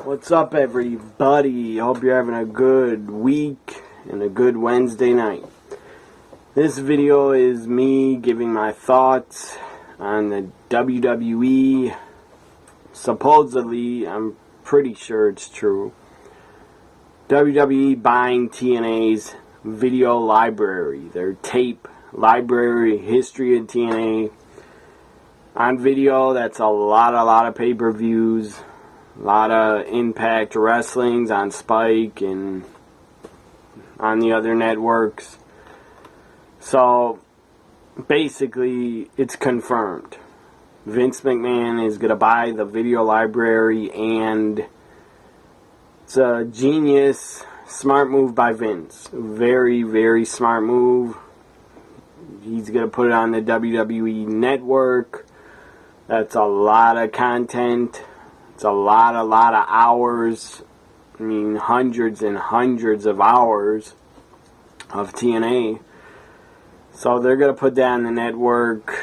What's up, everybody? Hope you're having a good week and a good Wednesday night. This video is me giving my thoughts on the WWE. Supposedly, I'm pretty sure it's true, WWE buying TNA's video library, their tape library, history of TNA. On video, that's a lot of pay-per-views. A lot of Impact Wrestlings on Spike and on the other networks. So, basically, it's confirmed. Vince McMahon is going to buy the video library, and it's a genius, smart move by Vince. Very smart move. He's going to put it on the WWE network. That's a lot of content. It's a lot of hours. I mean, hundreds and hundreds of hours of TNA. So they're going to put that on the network.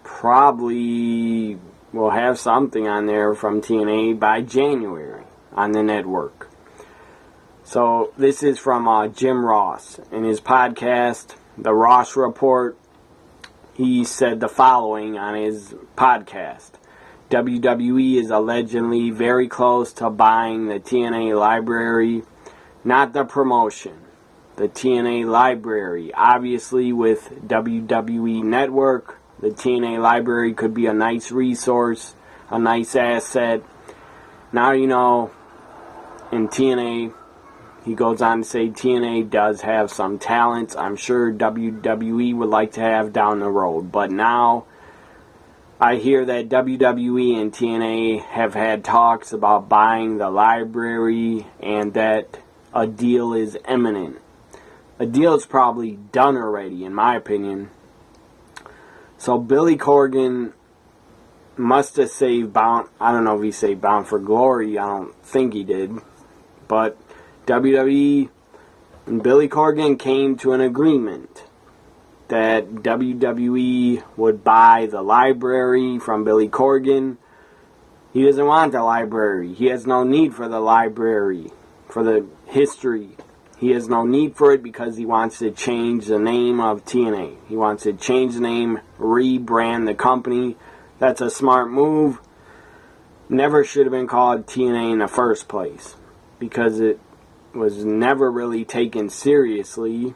Probably will have something on there from TNA by January on the network. So this is from Jim Ross. In his podcast, The Ross Report, he said the following on his podcast. WWE is allegedly very close to buying the TNA library, not the promotion. The TNA library. Obviously, with WWE Network, the TNA library could be a nice resource, a nice asset. Now you know, in TNA, he goes on to say TNA does have some talents I'm sure WWE would like to have down the road. But now, I hear that WWE and TNA have had talks about buying the library and that a deal is imminent. A deal is probably done already, in my opinion. So Billy Corgan must have saved Bound. I don't know if he saved Bound for Glory. I don't think he did. But WWE and Billy Corgan came to an agreement that WWE would buy the library from Billy Corgan. He doesn't want the library. He has no need for the library, for the history. He has no need for it because he wants to change the name of TNA. He wants to change the name, rebrand the company. That's a smart move. Never should have been called TNA in the first place because it was never really taken seriously.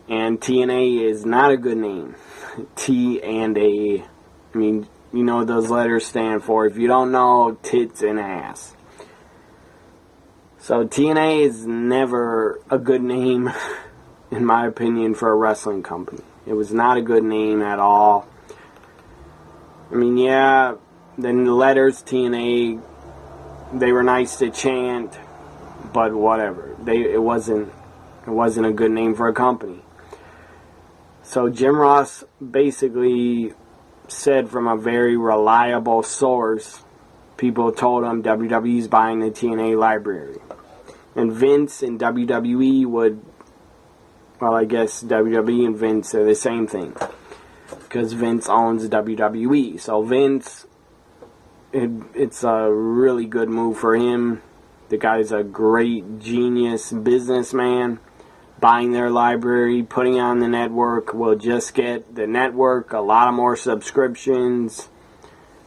And TNA is not a good name. T and A. I mean, you know what those letters stand for. If you don't know, tits and ass. So TNA is never a good name, in my opinion, for a wrestling company. It was not a good name at all. I mean, yeah, then the letters TNA, they were nice to chant, but whatever. It wasn't a good name for a company. So Jim Ross basically said from a very reliable source, people told him WWE's buying the TNA library. And Vince and WWE would, well, I guess WWE and Vince are the same thing. Because Vince owns WWE. So Vince, it's a really good move for him. The guy's a great genius businessman. Buying their library, putting it on the network will just get the network a lot of more subscriptions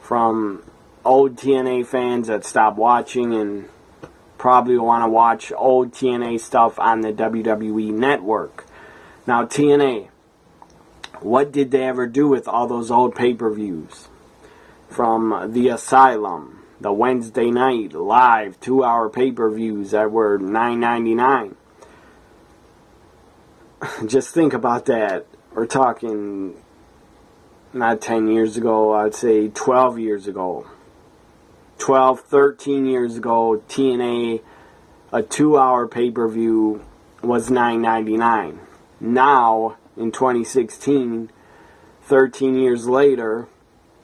from old TNA fans that stop watching and probably want to watch old TNA stuff on the WWE network. Now TNA, what did they ever do with all those old pay-per-views? From The Asylum, the Wednesday night live 2-hour pay-per-views that were $9.99. Just think about that. We're talking not 10 years ago, I'd say 12 years ago. 12, 13 years ago, TNA, a 2-hour pay-per-view was $9.99. Now, in 2016, 13 years later,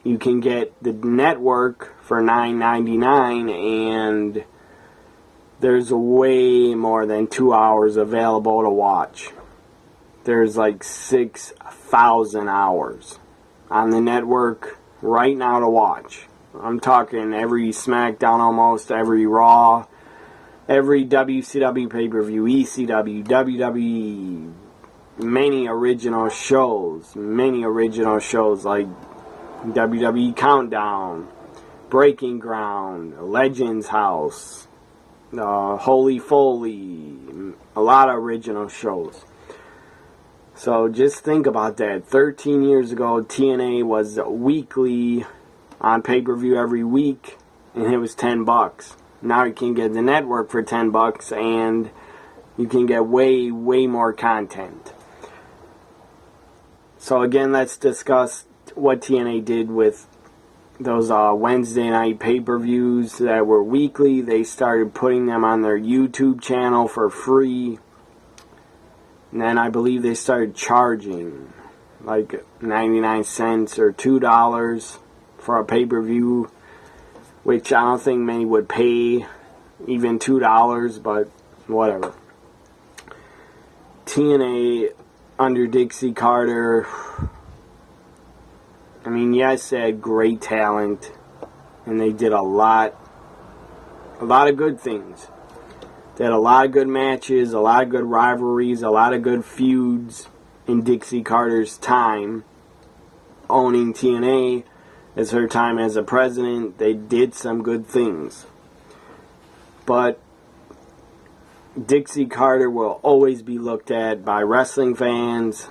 you can get the network for $9.99 and there's way more than 2 hours available to watch. There's like 6,000 hours on the network right now to watch. I'm talking every SmackDown almost, every Raw, every WCW pay-per-view, ECW, WWE, many original shows like WWE Countdown, Breaking Ground, Legends House, Holy Foley, a lot of original shows. So just think about that. 13 years ago, TNA was weekly on pay-per-view every week, and it was $10. Now you can get the network for $10, and you can get way, way more content. So again, let's discuss what TNA did with those Wednesday night pay-per-views that were weekly. They started putting them on their YouTube channel for free. And then I believe they started charging like 99 cents or $2 for a pay-per-view, which I don't think many would pay even $2, but whatever. TNA under Dixie Carter, I mean, yes, they had great talent, and they did a lot of good things. They had a lot of good matches, a lot of good rivalries, a lot of good feuds in Dixie Carter's time owning TNA. As her time as a president, they did some good things. But Dixie Carter will always be looked at by wrestling fans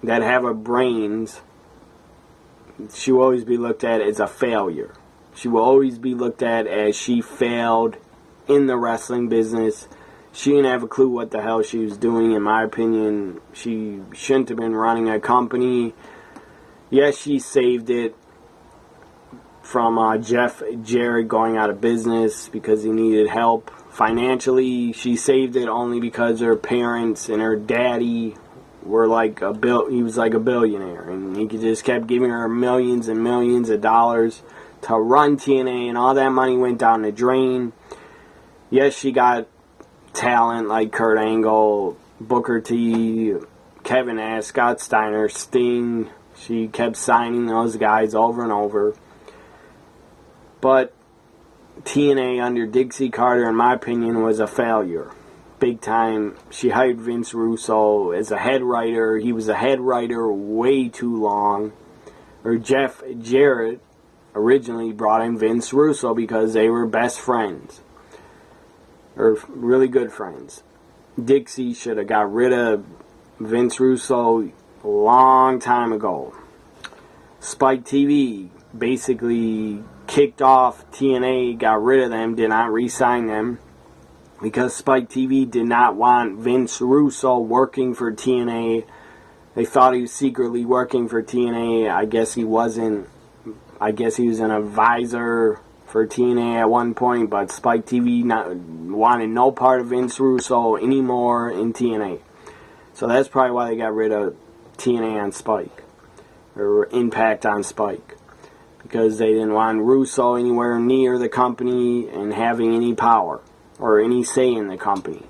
that have a brains. She will always be looked at as a failure. She will always be looked at as she failed in the wrestling business. She didn't have a clue what the hell she was doing, in my opinion. She shouldn't have been running a company. Yes, she saved it from Jeff Jarrett going out of business because he needed help financially. She saved it only because her parents and her daddy were like he was like a billionaire, and he just kept giving her millions and millions of dollars to run TNA, and all that money went down the drain. Yes, she got talent like Kurt Angle, Booker T, Kevin Nash, Scott Steiner, Sting. She kept signing those guys over and over. But TNA under Dixie Carter, in my opinion, was a failure. Big time. She hired Vince Russo as a head writer. He was a head writer way too long. Or Jeff Jarrett originally brought in Vince Russo because they were best friends. Or really good friends. Dixie should have got rid of Vince Russo a long time ago. Spike TV basically kicked off TNA, got rid of them, did not re-sign them, because Spike TV did not want Vince Russo working for TNA. They thought he was secretly working for TNA. I guess he wasn't. I guess he was an advisor for TNA at one point, but Spike TV wanted no part of Vince Russo anymore in TNA. So that's probably why they got rid of TNA on Spike, or Impact on Spike, because they didn't want Russo anywhere near the company and having any power or any say in the company.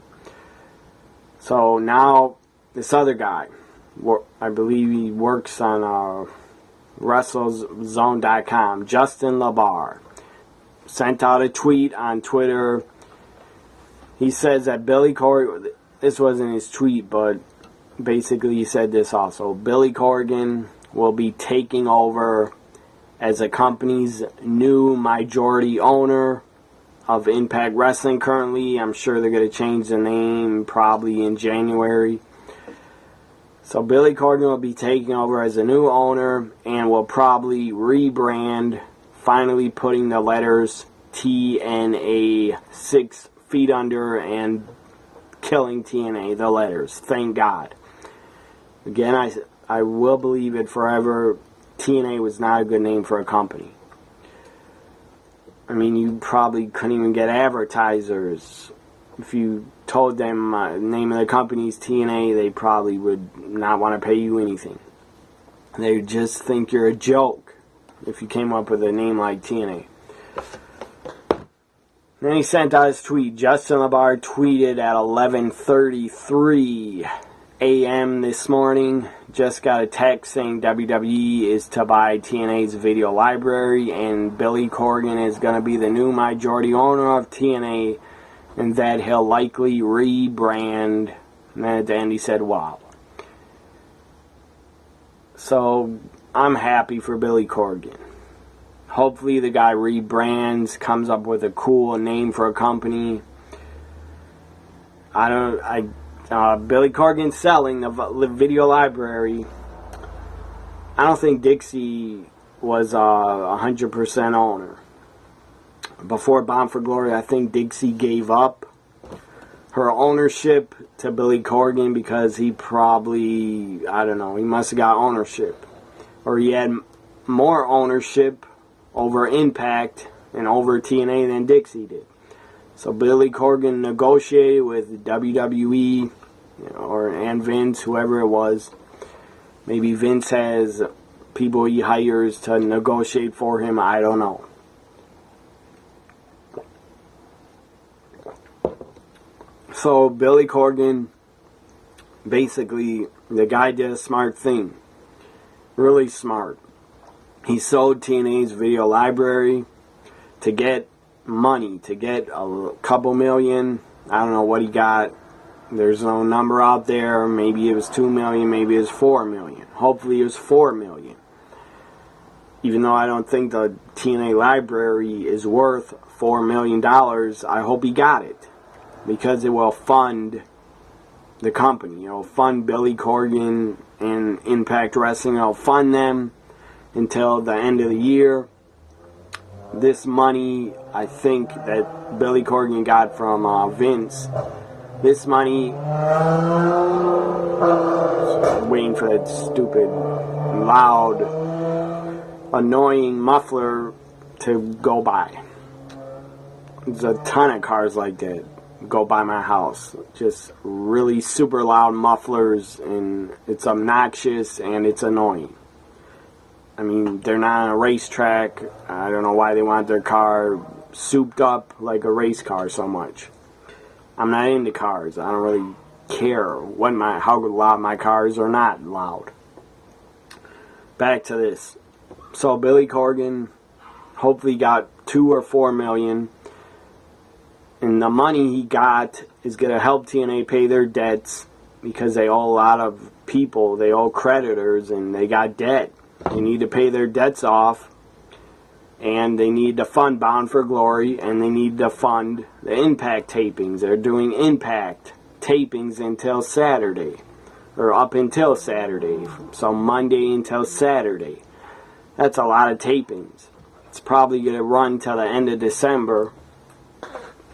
So now this other guy, I believe he works on WrestleZone.com, Justin LaBar, sent out a tweet on Twitter. He says that Billy Corgan, this wasn't his tweet, but basically he said this also, Billy Corgan will be taking over as the company's new majority owner of Impact Wrestling currently. I'm sure they're going to change the name probably in January. So Billy Corgan will be taking over as a new owner and will probably rebrand, finally putting the letters TNA 6 feet under and killing TNA, the letters. Thank God. Again, I will believe it forever. TNA was not a good name for a company. I mean, you probably couldn't even get advertisers. If you told them the name of the company's TNA, they probably would not want to pay you anything. They would just think you're a joke if you came up with a name like TNA. Then he sent out his tweet. Justin LaBar tweeted at 11:33 a.m. this morning. just got a text saying WWE is to buy TNA's video library, and Billy Corgan is going to be the new majority owner of TNA, and that he'll likely rebrand. And then at the end he said, wow. So I'm happy for Billy Corgan. Hopefully the guy rebrands, comes up with a cool name for a company. Billy Corgan's selling the video library. I don't think Dixie was 100% owner. Before Bound for Glory, I think Dixie gave up her ownership to Billy Corgan because he probably, I don't know, he must have got ownership. Or he had more ownership over Impact and over TNA than Dixie did. So Billy Corgan negotiated with WWE and Vince, whoever it was. Maybe Vince has people he hires to negotiate for him. I don't know. So Billy Corgan, basically, the guy did a smart thing. Really smart. He sold TNA's video library to get money, to get a couple million. I don't know what he got. There's no number out there. Maybe it was 2 million, maybe it was 4 million. Hopefully it was 4 million. Even though I don't think the TNA library is worth $4 million, I hope he got it. Because it will fund the company. It will fund Billy Corgan and Impact Wrestling. It will fund them until the end of the year. This money, I think, that Billy Corgan got from Vince, this money, waiting for that stupid, loud, annoying muffler to go by. There's a ton of cars like that go by my house. Just really super loud mufflers, and it's obnoxious and it's annoying. I mean, they're not on a racetrack. I don't know why they want their car souped up like a race car so much. I'm not into cars. I don't really care how loud my cars are not loud. Back to this. So Billy Corgan hopefully got 2 or 4 million. And the money he got is going to help TNA pay their debts because they owe a lot of people. They owe creditors and they got debt. They need to pay their debts off. And they need to fund Bound for Glory. And they need to fund the Impact tapings. They're doing Impact tapings until Saturday. Or up until Saturday. So Monday until Saturday. That's a lot of tapings. It's probably going to run till the end of December.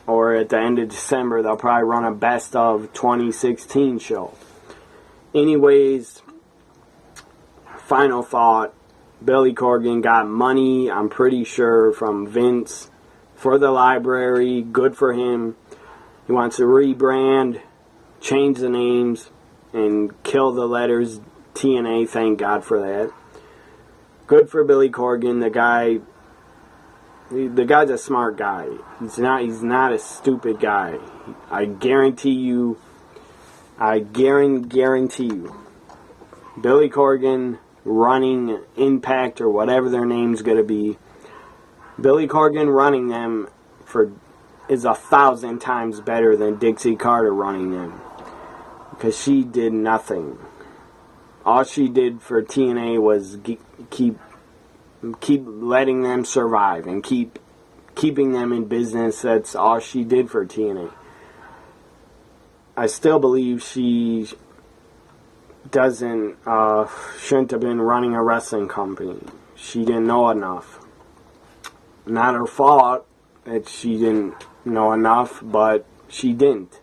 Or at the end of December, they'll probably run a best of 2016 show. Anyways, final thought. Billy Corgan got money, I'm pretty sure, from Vince for the library. Good for him. He wants to rebrand, change the names, and kill the letters TNA. Thank God for that. Good for Billy Corgan. The guy's a smart guy. He's not a stupid guy. I guarantee you. Billy Corgan running Impact or whatever their name's gonna be. Billy Corgan running them is 1,000 times better than Dixie Carter running them. Because she did nothing. All she did for TNA was keep letting them survive and keeping them in business. That's all she did for TNA. I still believe she shouldn't have been running a wrestling company. She didn't know enough. Not her fault that she didn't know enough, but she didn't.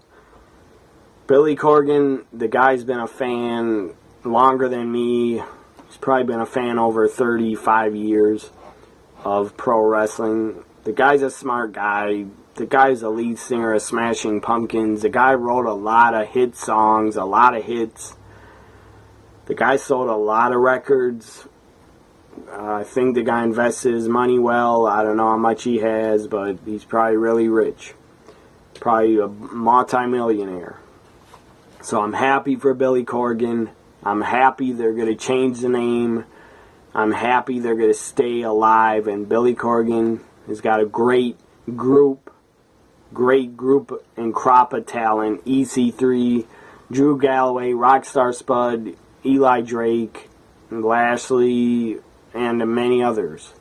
Billy Corgan, the guy's been a fan longer than me. He's probably been a fan over 35 years of pro wrestling. The guy's a smart guy. The guy's the lead singer of Smashing Pumpkins. The guy wrote a lot of hit songs, a lot of hits. The guy sold a lot of records. I think the guy invested his money well. I don't know how much he has, but he's probably really rich. Probably a multi-millionaire. So I'm happy for Billy Corgan. I'm happy they're going to change the name. I'm happy they're going to stay alive. And Billy Corgan has got a great group and crop of talent. EC3, Drew Galloway, Rockstar Spud, Eli Drake, Lashley, and many others.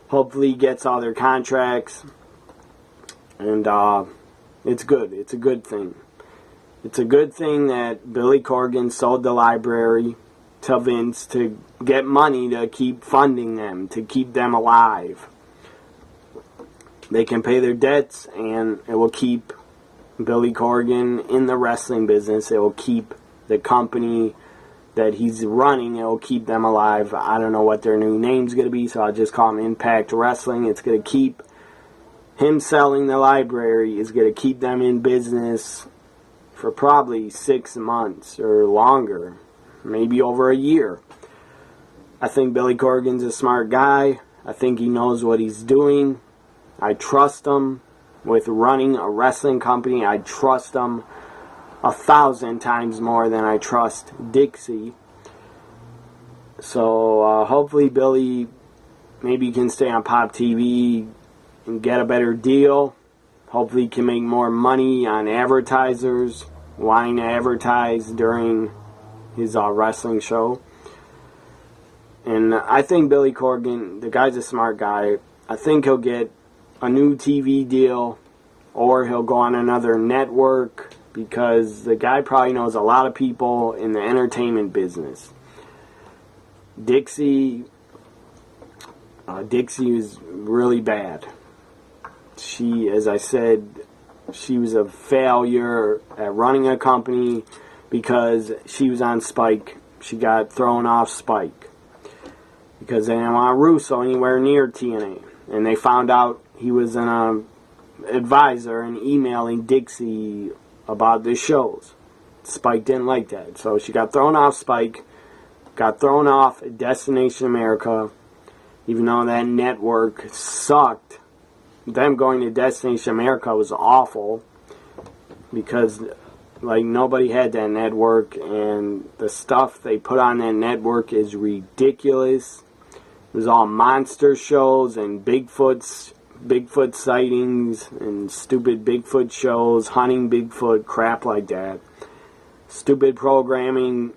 Hopefully he gets all their contracts. And it's good. It's a good thing. It's a good thing that Billy Corgan sold the library to Vince to get money to keep funding them, to keep them alive. They can pay their debts, and it will keep Billy Corgan in the wrestling business. It will keep the company that he's running. It will keep them alive. I don't know what their new name's going to be, so I'll just call them Impact Wrestling. It's going to keep him selling the library. Is going to keep them in business for probably 6 months or longer, maybe over a year. I think Billy Corgan's a smart guy. I think he knows what he's doing. I trust him with running a wrestling company. I trust him 1,000 times more than I trust Dixie. So hopefully Billy maybe can stay on Pop TV and get a better deal. Hopefully he can make more money on advertisers wanting to advertise during his wrestling show. And I think Billy Corgan, the guy's a smart guy. I think he'll get a new TV deal, or he'll go on another network, because the guy probably knows a lot of people in the entertainment business. Dixie is really bad. She, as I said, she was a failure at running a company because she was on Spike. She got thrown off Spike because they didn't want Russo anywhere near TNA. And they found out he was an advisor and emailing Dixie about the shows. Spike didn't like that. So she got thrown off Spike, got thrown off Destination America, even though that network sucked. Them going to Destination America was awful because nobody had that network, and the stuff they put on that network is ridiculous. It was all monster shows and Bigfoot sightings and stupid Bigfoot shows, hunting Bigfoot, crap like that. Stupid programming.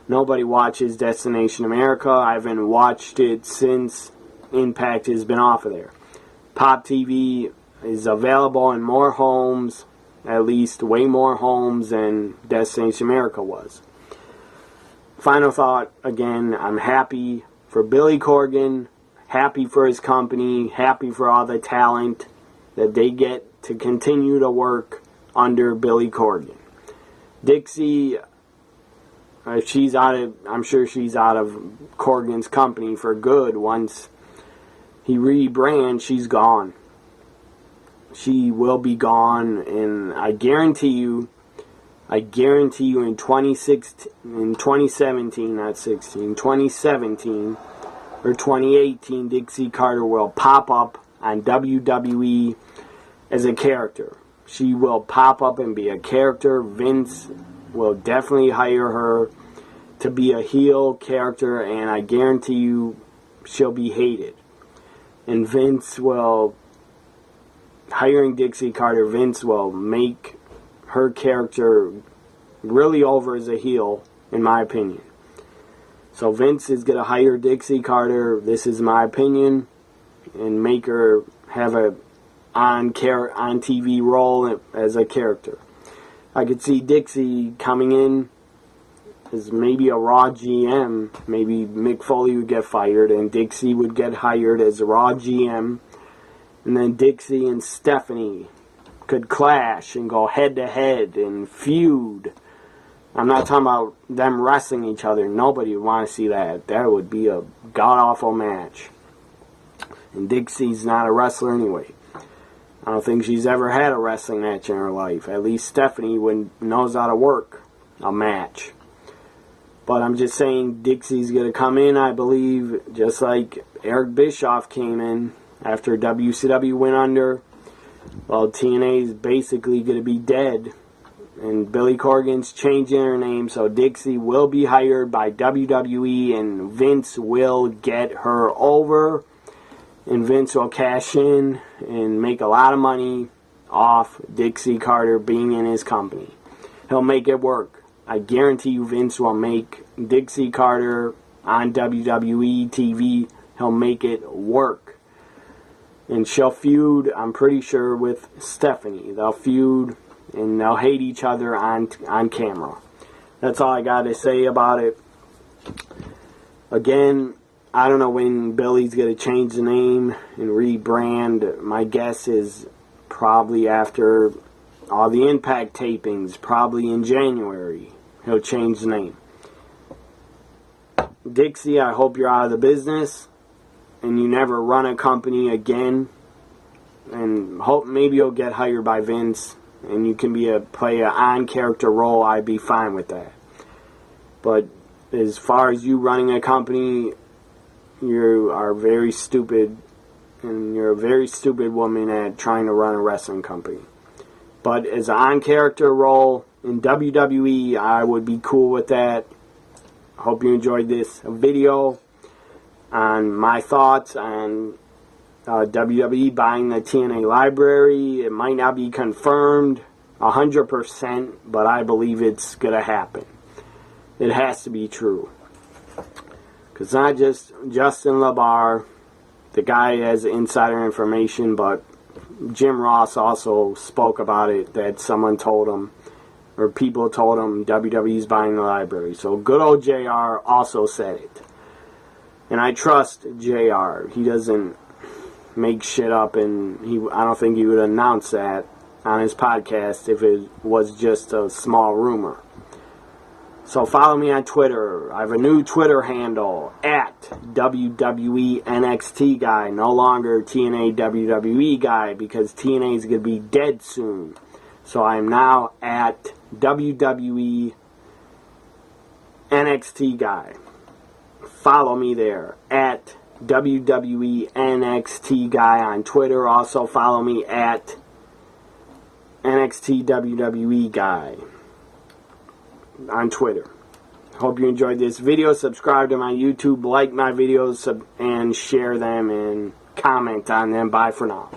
Nobody watches Destination America. I haven't watched it since Impact has been off of there. Pop TV is available in more homes, at least way more homes than Destination America was. Final thought, again, I'm happy for Billy Corgan, happy for his company, happy for all the talent that they get to continue to work under Billy Corgan. Dixie, I'm sure she's out of Corgan's company for good. Once he rebrands, she's gone. She will be gone, and I guarantee you in 2017 or 2018, Dixie Carter will pop up on WWE as a character. She will pop up and be a character. Vince will definitely hire her to be a heel character, and I guarantee you she'll be hated. And Vince will, hiring Dixie Carter, Vince will make her character really over as a heel, in my opinion. So Vince is going to hire Dixie Carter, this is my opinion, and make her have a on TV role as a character. I could see Dixie coming in as maybe a Raw GM. Maybe Mick Foley would get fired and Dixie would get hired as a Raw GM. And then Dixie and Stephanie could clash and go head-to-head and feud. I'm not talking about them wrestling each other. Nobody would want to see that. That would be a god-awful match. And Dixie's not a wrestler anyway. I don't think she's ever had a wrestling match in her life. At least Stephanie knows how to work a match. But I'm just saying Dixie's going to come in, I believe, just like Eric Bischoff came in after WCW went under. Well, TNA is basically going to be dead And Billy Corgan's changing her name, so Dixie will be hired by WWE, and Vince will get her over. And Vince will cash in and make a lot of money off Dixie Carter being in his company. He'll make it work. I guarantee you Vince will make Dixie Carter on WWE TV. He'll make it work. And she'll feud, I'm pretty sure, with Stephanie. They'll feud and they'll hate each other on camera. That's all I got to say about it. Again, I don't know when Billy's going to change the name and rebrand. My guess is probably after all the Impact tapings, probably in January, he'll change the name. Dixie, I hope you're out of the business and you never run a company again. And hope maybe you'll get hired by Vince and you can play an on-character role. I'd be fine with that. But as far as you running a company, you are very stupid, and you're a very stupid woman at trying to run a wrestling company. But as an on-character role in WWE, I would be cool with that. Hope you enjoyed this video on my thoughts on WWE buying the TNA library. It might not be confirmed 100%, but I believe it's going to happen. It has to be true. Because not just Justin LaBar, the guy has insider information, but Jim Ross also spoke about it, that someone told him, or people told him WWE's buying the library. So good old JR also said it. And I trust JR. He doesn't make shit up, and I don't think he would announce that on his podcast if it was just a small rumor. So follow me on Twitter. I have a new Twitter handle, at WWE NXT Guy. No longer TNA WWE Guy, because TNA is going to be dead soon. So I am now at WWE NXT Guy. Follow me there, at WWE NXT Guy on Twitter. Also follow me at NXT WWE Guy on Twitter. Hope you enjoyed this video. Subscribe to my YouTube, like my videos, and share them, and comment on them. Bye for now.